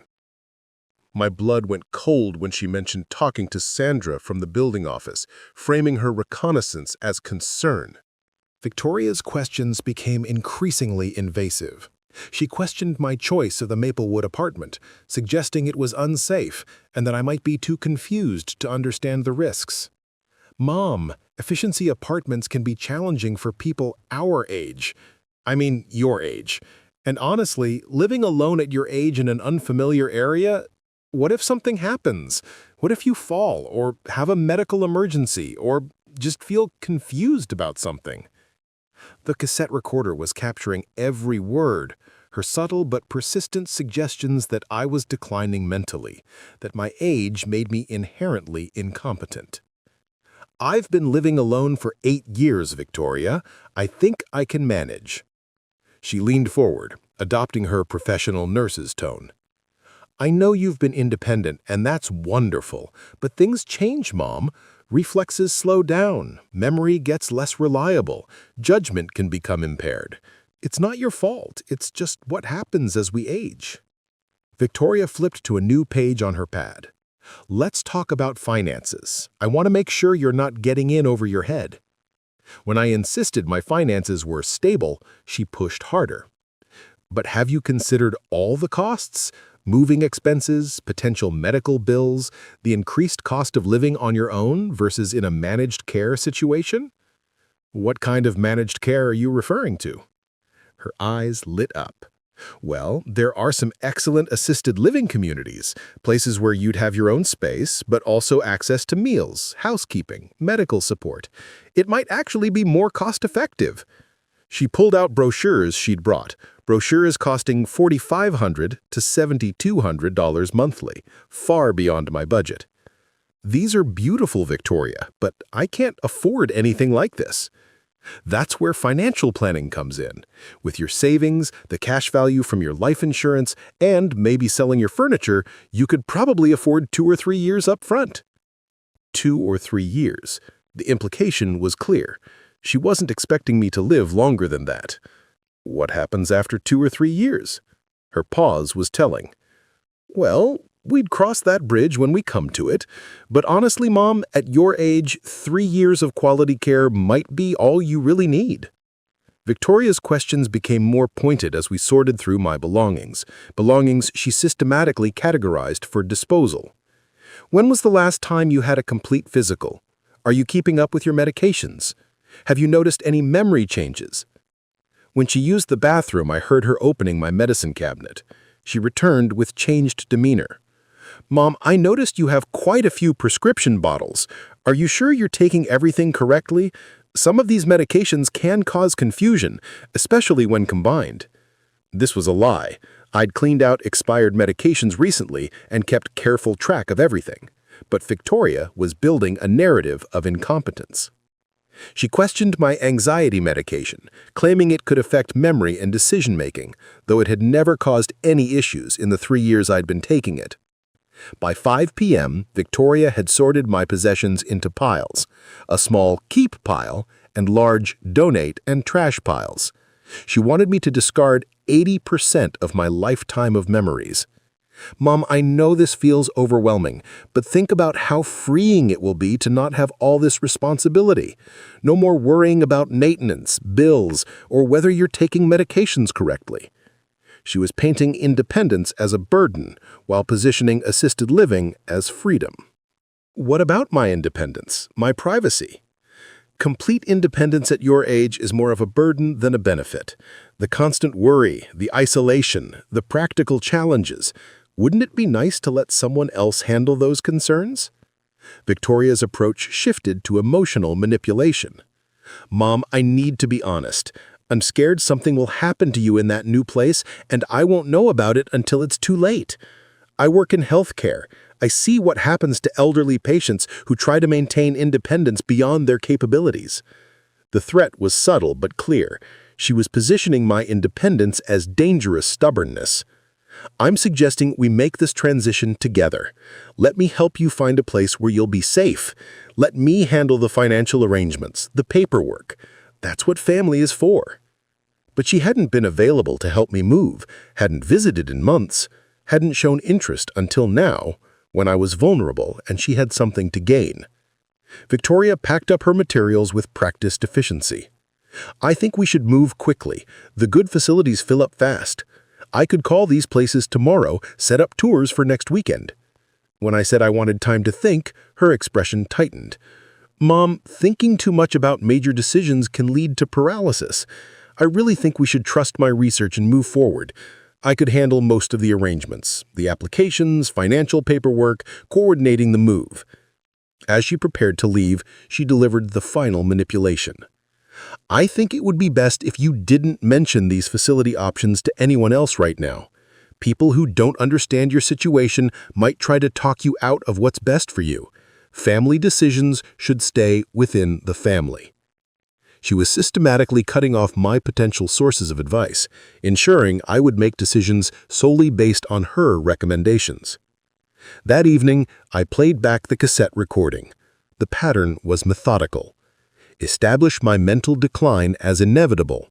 My blood went cold when she mentioned talking to Sandra from the building office, framing her reconnaissance as concern. Victoria's questions became increasingly invasive. She questioned my choice of the Maplewood apartment, suggesting it was unsafe and that I might be too confused to understand the risks. "Mom, efficiency apartments can be challenging for people our age. I mean, your age. And honestly, living alone at your age in an unfamiliar area, what if something happens? What if you fall, or have a medical emergency, or just feel confused about something?" The cassette recorder was capturing every word, her subtle but persistent suggestions that I was declining mentally, that my age made me inherently incompetent. "I've been living alone for 8 years, Victoria. I think I can manage." She leaned forward, adopting her professional nurse's tone. "I know you've been independent, and that's wonderful, but things change, Mom. Reflexes slow down, memory gets less reliable, judgment can become impaired. It's not your fault, it's just what happens as we age." Victoria flipped to a new page on her pad. "Let's talk about finances. I want to make sure you're not getting in over your head." When I insisted my finances were stable, she pushed harder. "But have you considered all the costs? Moving expenses, potential medical bills, the increased cost of living on your own versus in a managed care situation?" "What kind of managed care are you referring to?" Her eyes lit up. "Well, there are some excellent assisted living communities, places where you'd have your own space, but also access to meals, housekeeping, medical support. It might actually be more cost-effective." She pulled out brochures she'd brought, brochures costing $4,500 to $7,200 monthly, far beyond my budget. "These are beautiful, Victoria, but I can't afford anything like this." That's where financial planning comes in. With your savings, the cash value from your life insurance, and maybe selling your furniture, you could probably afford 2 or 3 years up front. 2 or 3 years. The implication was clear. She wasn't expecting me to live longer than that. What happens after 2 or 3 years? Her pause was telling. "Well, we'd cross that bridge when we come to it. But honestly, Mom, at your age, 3 years of quality care might be all you really need." Victoria's questions became more pointed as we sorted through my belongings she systematically categorized for disposal. "When was the last time you had a complete physical? Are you keeping up with your medications? Have you noticed any memory changes?" When she used the bathroom, I heard her opening my medicine cabinet. She returned with changed demeanor. "Mom, I noticed you have quite a few prescription bottles. Are you sure you're taking everything correctly? Some of these medications can cause confusion, especially when combined." This was a lie. I'd cleaned out expired medications recently and kept careful track of everything. But Victoria was building a narrative of incompetence. She questioned my anxiety medication, claiming it could affect memory and decision-making, though it had never caused any issues in the 3 years I'd been taking it. By 5 p.m., Victoria had sorted my possessions into piles, a small keep pile and large donate and trash piles. She wanted me to discard 80% of my lifetime of memories. "Mom, I know this feels overwhelming, but think about how freeing it will be to not have all this responsibility. No more worrying about maintenance, bills, or whether you're taking medications correctly." She was painting independence as a burden while positioning assisted living as freedom. "What about my independence, my privacy?" "Complete independence at your age is more of a burden than a benefit. The constant worry, the isolation, the practical challenges. Wouldn't it be nice to let someone else handle those concerns?" Victoria's approach shifted to emotional manipulation. "Mom, I need to be honest. I'm scared something will happen to you in that new place, and I won't know about it until it's too late. I work in healthcare. I see what happens to elderly patients who try to maintain independence beyond their capabilities. The threat was subtle but clear. She was positioning my independence as dangerous stubbornness. I'm suggesting we make this transition together. Let me help you find a place where you'll be safe. Let me handle the financial arrangements, the paperwork. That's what family is for. But she hadn't been available to help me move, hadn't visited in months, hadn't shown interest until now, when I was vulnerable and she had something to gain. Victoria packed up her materials with practiced efficiency. I think we should move quickly. The good facilities fill up fast. I could call these places tomorrow, set up tours for next weekend. When I said I wanted time to think, her expression tightened. Mom, thinking too much about major decisions can lead to paralysis. I really think we should trust my research and move forward. I could handle most of the arrangements, the applications, financial paperwork, coordinating the move. As she prepared to leave, she delivered the final manipulation. I think it would be best if you didn't mention these facility options to anyone else right now. People who don't understand your situation might try to talk you out of what's best for you. Family decisions should stay within the family. She was systematically cutting off my potential sources of advice, ensuring I would make decisions solely based on her recommendations. That evening, I played back the cassette recording. The pattern was methodical. Establish my mental decline as inevitable.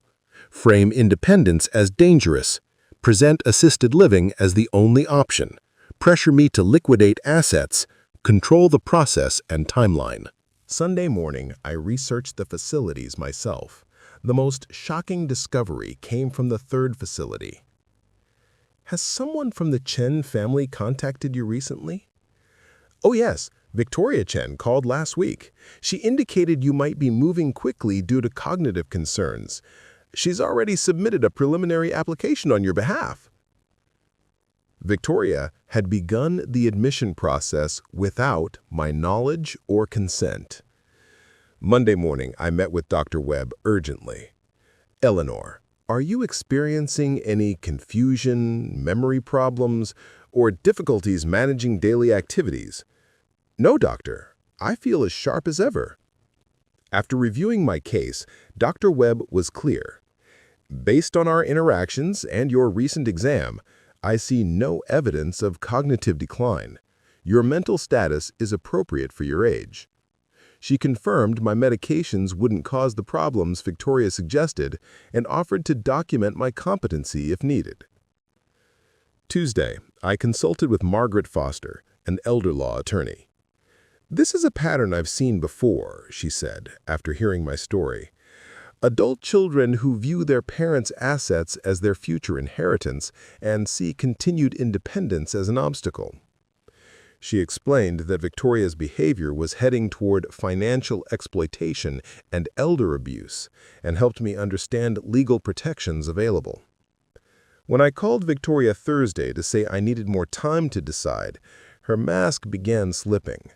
Frame independence as dangerous. Present assisted living as the only option. Pressure me to liquidate assets. Control the process and timeline. Sunday morning, I researched the facilities myself. The most shocking discovery came from the third facility. Has someone from the Chen family contacted you recently? Oh yes, Victoria Chen called last week. She indicated you might be moving quickly due to cognitive concerns. She's already submitted a preliminary application on your behalf. Victoria had begun the admission process without my knowledge or consent. Monday morning, I met with Dr. Webb urgently. Eleanor, are you experiencing any confusion, memory problems, or difficulties managing daily activities? No, doctor. I feel as sharp as ever. After reviewing my case, Dr. Webb was clear. Based on our interactions and your recent exam, I see no evidence of cognitive decline. Your mental status is appropriate for your age. She confirmed my medications wouldn't cause the problems Victoria suggested and offered to document my competency if needed. Tuesday, I consulted with Margaret Foster, an elder law attorney. This is a pattern I've seen before, she said, after hearing my story. Adult children who view their parents' assets as their future inheritance and see continued independence as an obstacle. She explained that Victoria's behavior was heading toward financial exploitation and elder abuse, and helped me understand legal protections available. When I called Victoria Thursday to say I needed more time to decide, her mask began slipping.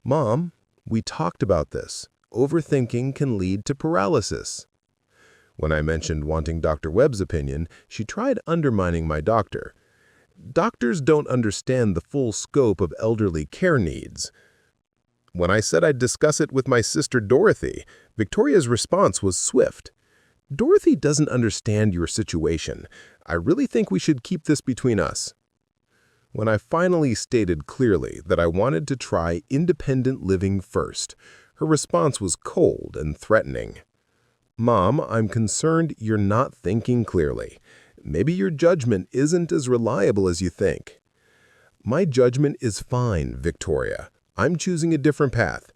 Mom, we talked about this. Overthinking can lead to paralysis. When I mentioned wanting Dr. Webb's opinion, she tried undermining my doctor. Doctors don't understand the full scope of elderly care needs. When I said I'd discuss it with my sister Dorothy, Victoria's response was swift. Dorothy doesn't understand your situation. I really think we should keep this between us. When I finally stated clearly that I wanted to try independent living first, her response was cold and threatening. Mom, I'm concerned you're not thinking clearly. Maybe your judgment isn't as reliable as you think. My judgment is fine, Victoria. I'm choosing a different path.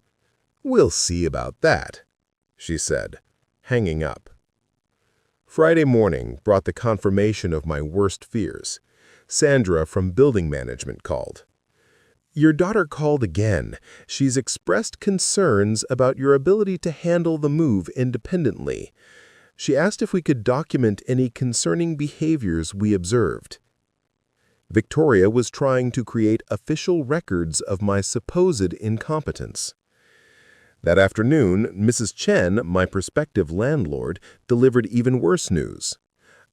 We'll see about that, she said, hanging up. Friday morning brought the confirmation of my worst fears. Sandra from building management called. Your daughter called again. She's expressed concerns about your ability to handle the move independently. She asked if we could document any concerning behaviors we observed. Victoria was trying to create official records of my supposed incompetence. That afternoon, Mrs. Chen, my prospective landlord, delivered even worse news.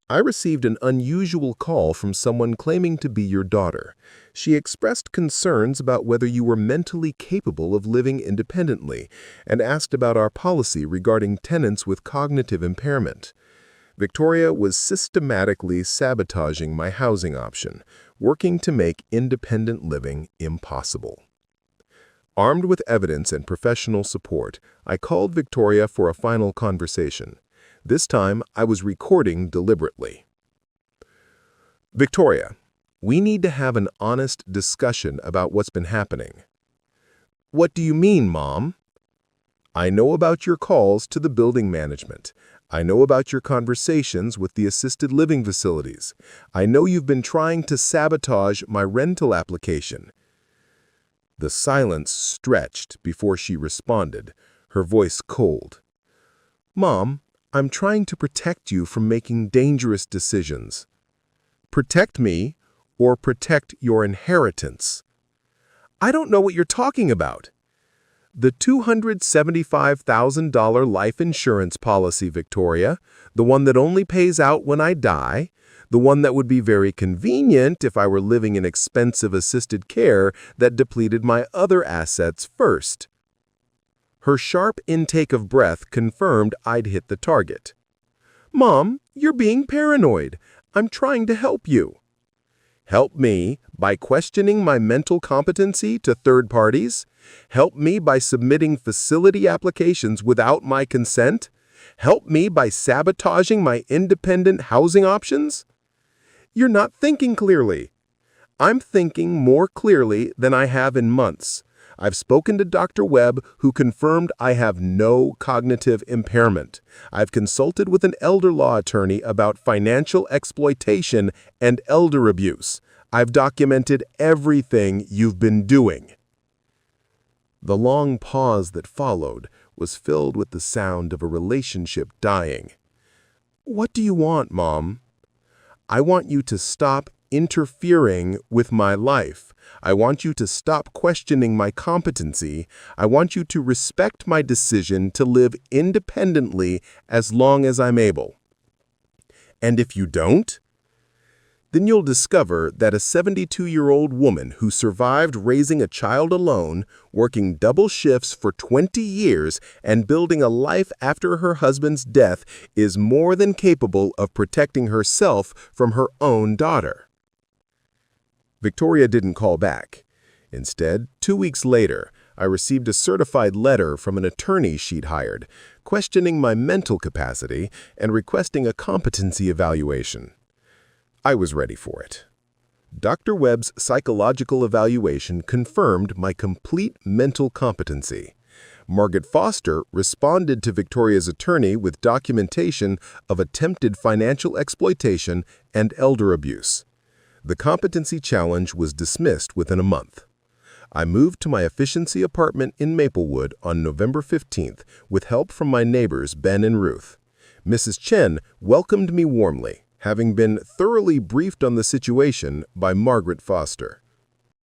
I received an unusual call from someone claiming to be your daughter. She expressed concerns about whether you were mentally capable of living independently and asked about our policy regarding tenants with cognitive impairment. Victoria was systematically sabotaging my housing option, working to make independent living impossible. Armed with evidence and professional support, I called Victoria for a final conversation. This time, I was recording deliberately. Victoria, we need to have an honest discussion about what's been happening. What do you mean, Mom? I know about your calls to the building management. I know about your conversations with the assisted living facilities. I know you've been trying to sabotage my rental application. The silence stretched before she responded, her voice cold. Mom, I'm trying to protect you from making dangerous decisions. Protect me or protect your inheritance. I don't know what you're talking about. The $275,000 life insurance policy, Victoria, the one that only pays out when I die, the one that would be very convenient if I were living in expensive assisted care that depleted my other assets first. Her sharp intake of breath confirmed I'd hit the target. Mom, you're being paranoid. I'm trying to help you. Help me by questioning my mental competency to third parties? Help me by submitting facility applications without my consent? Help me by sabotaging my independent housing options? You're not thinking clearly. I'm thinking more clearly than I have in months. I've spoken to Dr. Webb, who confirmed I have no cognitive impairment. I've consulted with an elder law attorney about financial exploitation and elder abuse. I've documented everything you've been doing. The long pause that followed was filled with the sound of a relationship dying. What do you want, Mom? I want you to stop interfering with my life. I want you to stop questioning my competency. I want you to respect my decision to live independently as long as I'm able. And if you don't, then you'll discover that a 72-year-old woman who survived raising a child alone, working double shifts for 20 years, and building a life after her husband's death is more than capable of protecting herself from her own daughter. Victoria didn't call back. Instead, 2 weeks later, I received a certified letter from an attorney she'd hired, questioning my mental capacity and requesting a competency evaluation. I was ready for it. Dr. Webb's psychological evaluation confirmed my complete mental competency. Margaret Foster responded to Victoria's attorney with documentation of attempted financial exploitation and elder abuse. The competency challenge was dismissed within a month. I moved to my efficiency apartment in Maplewood on November 15th with help from my neighbors Ben and Ruth. Mrs. Chen welcomed me warmly, having been thoroughly briefed on the situation by Margaret Foster.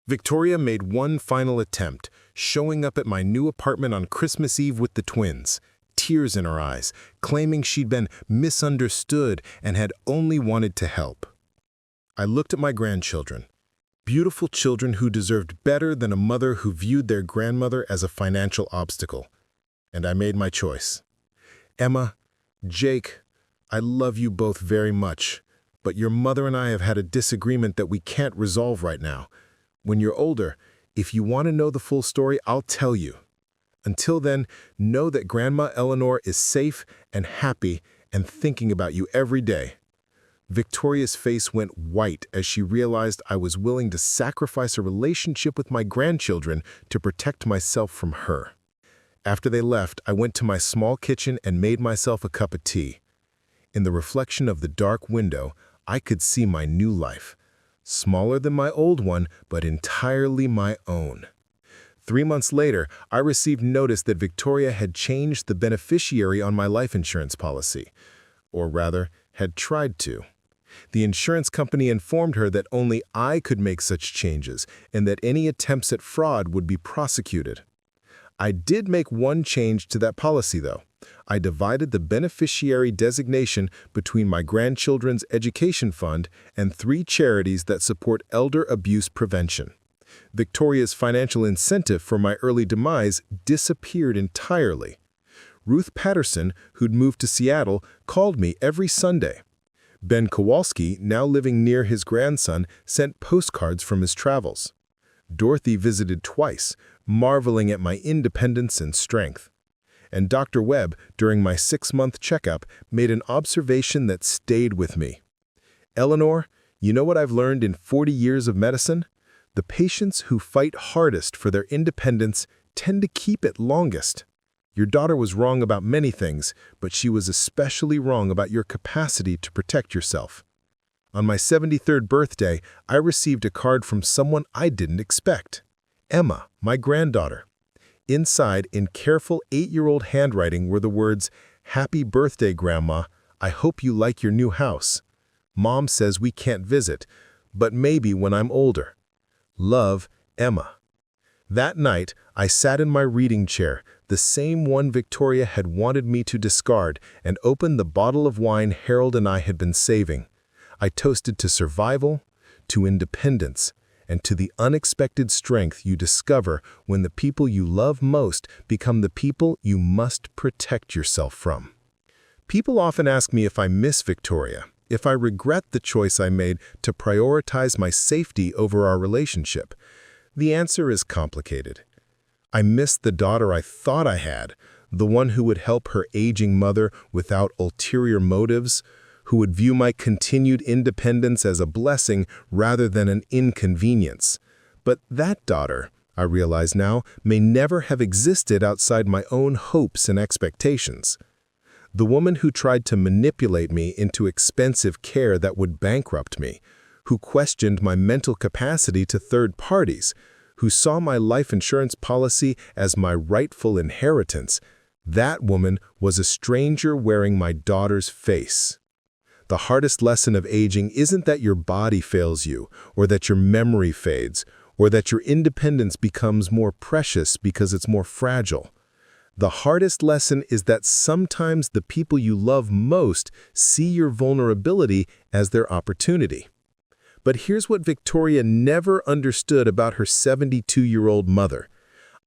Victoria made one final attempt, showing up at my new apartment on Christmas Eve with the twins, tears in her eyes, claiming she'd been misunderstood and had only wanted to help. I looked at my grandchildren, beautiful children who deserved better than a mother who viewed their grandmother as a financial obstacle, and I made my choice. Emma, Jake, I love you both very much, but your mother and I have had a disagreement that we can't resolve right now. When you're older, if you want to know the full story, I'll tell you. Until then, know that Grandma Eleanor is safe and happy and thinking about you every day. Victoria's face went white as she realized I was willing to sacrifice a relationship with my grandchildren to protect myself from her. After they left, I went to my small kitchen and made myself a cup of tea. In the reflection of the dark window, I could see my new life. Smaller than my old one, but entirely my own. 3 months later, I received notice that Victoria had changed the beneficiary on my life insurance policy. Or rather, had tried to. The insurance company informed her that only I could make such changes and that any attempts at fraud would be prosecuted. I did make one change to that policy, though. I divided the beneficiary designation between my grandchildren's education fund and 3 charities that support elder abuse prevention. Victoria's financial incentive for my early demise disappeared entirely. Ruth Patterson, who'd moved to Seattle, called me every Sunday. Ben Kowalski, now living near his grandson, sent postcards from his travels. Dorothy visited twice, marveling at my independence and strength. And Dr. Webb, during my 6-month checkup, made an observation that stayed with me. Eleanor, you know what I've learned in 40 years of medicine? The patients who fight hardest for their independence tend to keep it longest. Your daughter was wrong about many things, but she was especially wrong about your capacity to protect yourself. On my 73rd birthday, I received a card from someone I didn't expect. Emma, my granddaughter. Inside, in careful 8-year-old handwriting, were the words, "Happy birthday, Grandma. I hope you like your new house. Mom says we can't visit, but maybe when I'm older. Love, Emma." That night, I sat in my reading chair, the same one Victoria had wanted me to discard, and opened the bottle of wine Harold and I had been saving. I toasted to survival, to independence, and to the unexpected strength you discover when the people you love most become the people you must protect yourself from. People often ask me if I miss Victoria, if I regret the choice I made to prioritize my safety over our relationship. The answer is complicated. I miss the daughter I thought I had, the one who would help her aging mother without ulterior motives, who would view my continued independence as a blessing rather than an inconvenience. But that daughter, I realize now, may never have existed outside my own hopes and expectations. The woman who tried to manipulate me into expensive care that would bankrupt me, who questioned my mental capacity to third parties, who saw my life insurance policy as my rightful inheritance, that woman was a stranger wearing my daughter's face. The hardest lesson of aging isn't that your body fails you, or that your memory fades, or that your independence becomes more precious because it's more fragile. The hardest lesson is that sometimes the people you love most see your vulnerability as their opportunity. But here's what Victoria never understood about her 72-year-old mother.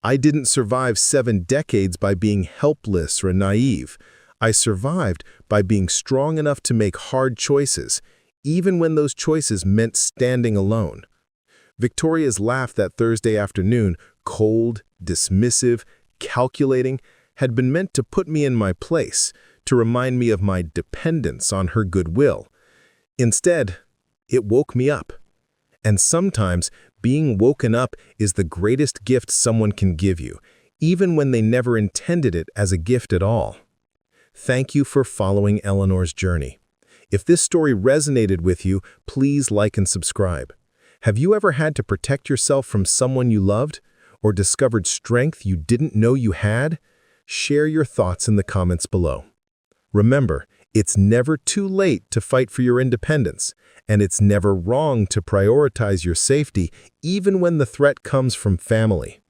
I didn't survive 7 decades by being helpless or naive. I survived by being strong enough to make hard choices, even when those choices meant standing alone. Victoria's laugh that Thursday afternoon, cold, dismissive, calculating, had been meant to put me in my place, to remind me of my dependence on her goodwill. Instead, it woke me up. And sometimes, being woken up is the greatest gift someone can give you, even when they never intended it as a gift at all. Thank you for following Eleanor's journey. If this story resonated with you, please like and subscribe. Have you ever had to protect yourself from someone you loved, or discovered strength you didn't know you had? Share your thoughts in the comments below. Remember, it's never too late to fight for your independence, and it's never wrong to prioritize your safety even when the threat comes from family.